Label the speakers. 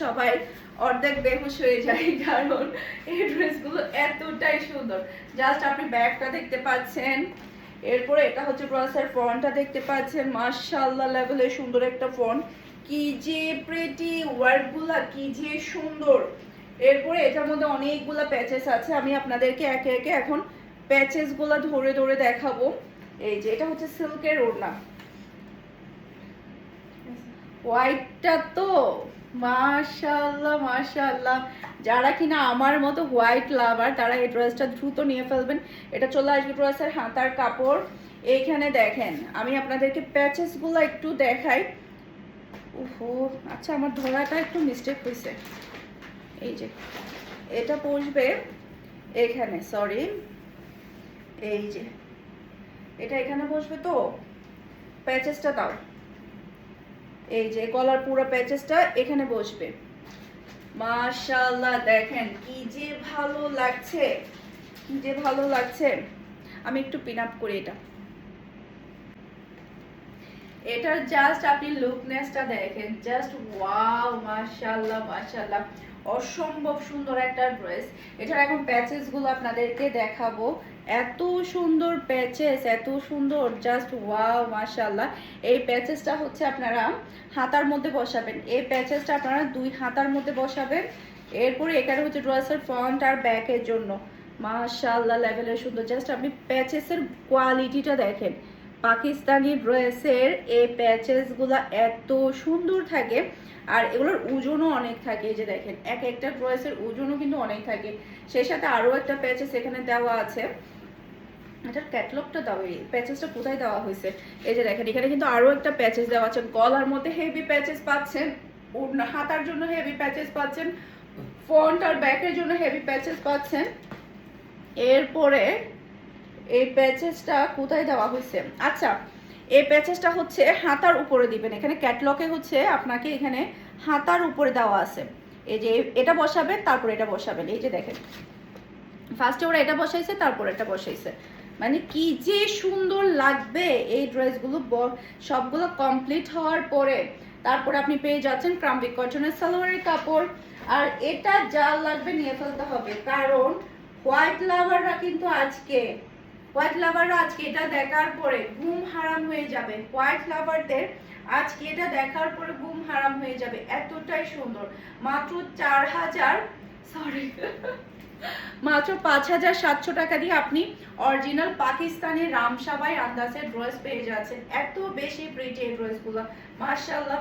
Speaker 1: সবাই অর্ধেক বেহুশ হয়ে যায়, কারণ এই ড্রেসগুলো এতটাই সুন্দর। জাস্ট আপনি ব্যাগটা দেখতে পাচ্ছেন, এরপরে এটা হচ্ছে ড্রেসের ফ্রন্টটা দেখতে পাচ্ছেন, মাশাআল্লাহ লেভেলের সুন্দর একটা ফ্রন্ট। কি যে প্রিটি ওয়ার্কগুলা, কি যে সুন্দর। এরপরে এটার মধ্যে অনেকগুলা প্যাচেস আছে, আমি আপনাদেরকে একে একে এখন প্যাচেসগুলো ধরে ধরে দেখাবো। এই যে এটা হচ্ছে সিল্কের ওড়না, হোয়াইটটা তো মাশাআল্লাহ মাশাআল্লাহ। যারা কিনা আমার মতো হোয়াইট লাভার তারা এই ড্রেসটা দ্রুত নিয়ে ফেলবেন। এটা চলে আসবে ড্রেসের হাতার কাপড়। এইখানে দেখেন, আমি আপনাদেরকে প্যাচেসগুলো একটু দেখাই। ওহো, আচ্ছা আমার ধরাটা একটু মিস্টেক হয়েছে। এই যে এটা বসবে এখানে, সরি, এই যে এটা এখানে বসবে, তো প্যাচেসটা দাও। এই যে গলার পুরো প্যাচেসটা এখানে বসবে। মাশাআল্লাহ দেখেন কি যে ভালো লাগছে, কি যে ভালো লাগছে। আমি একটু পিন আপ করি এটা। এটার জাস্ট আপনি লুকনেসটা দেখেন, জাস্ট ওয়াও, মাশাআল্লাহ মাশাআল্লাহ, অসম্ভব সুন্দর একটা ড্রেস। এটার এখন প্যাচেস গুলো আপনাদেরকে দেখাবো। এত সুন্দর প্যাচেস, এত সুন্দর, জাস্ট ওয়াও মাশাআল্লাহ। এই প্যাচেসটা হচ্ছে আপনারা হাতার মধ্যে বসাবেন, এই প্যাচেসটা আপনারা দুই হাতার মধ্যে বসাবেন। এরপরে এখানে হচ্ছে ড্রেসের ফ্রন্ট আর ব্যাকের জন্য মাশাআল্লাহ লেভেলের সুন্দর। জাস্ট আপনি প্যাচেসের কোয়ালিটিটা দেখেন। পাকিস্তানি ড্রেসের এই প্যাচেসগুলো এত সুন্দর থাকে, আর এগুলোর ওজনও অনেক থাকে। এই যে দেখেন, এক একটা ড্রেসের ওজনও কিন্তু অনেক থাকে। সেই সাথে আরও একটা প্যাচেস এখানে দেওয়া আছে। এটার ক্যাটালগটা দাও, এই প্যাচেসটা কোথায় দেওয়া হয়েছে? এই যে দেখেন, এখানে কিন্তু আরও একটা প্যাচেস দেওয়া আছে। গলার মধ্যে হেভি প্যাচেস পাচ্ছেন, হাতার জন্য হেভি প্যাচেস পাচ্ছেন, ফ্রন্ট আর ব্যাকের জন্য হেভি প্যাচেস পাচ্ছেন। এরপরে এই প্যাচেসটা কোথায় দেওয়া হয়েছে? আচ্ছা, এই প্যাচেসটা হচ্ছে হাতার উপরে দিবেন। এখানে ক্যাটলগে হচ্ছে আপনাকে এখানে হাতার উপরে দেওয়া আছে। এই যে এটা বসাবেন, তারপর এটা বসাবেন। এই যে দেখেন, ফার্স্টে ওরা এটা বসাইছে, তারপর এটা বসাইছে। মানে কি যে সুন্দর লাগবে এই ড্রেসগুলো। সবগুলো কমপ্লিট হওয়ার পরে তারপরে আপনি পেয়ে যাচ্ছেন ক্রাম্বিক কটনের সালোয়ারের কাপড়। আর এটা যা লাগবে নিয়ে ফেলতে হবে, কারণ হোয়াইট লাভাররা কিন্তু আজকে এটা দেখার পরে ঘুম হারাম হয়ে যাবে। হোয়াইট লাভারদের আজকে এটা দেখার পরে ঘুম হারাম হয়ে যাবে, এতটাই সুন্দর। মাত্র 4000, সরি, মাত্র 5700 টাকা দিয়ে আপনি অরিজিনাল পাকিস্তানি রামসাবাই আন্দাজের ড্রেস পেয়ে যাচ্ছেন। এত বেশি প্রিটি এই ড্রেসগুলো, মাশাআল্লাহ।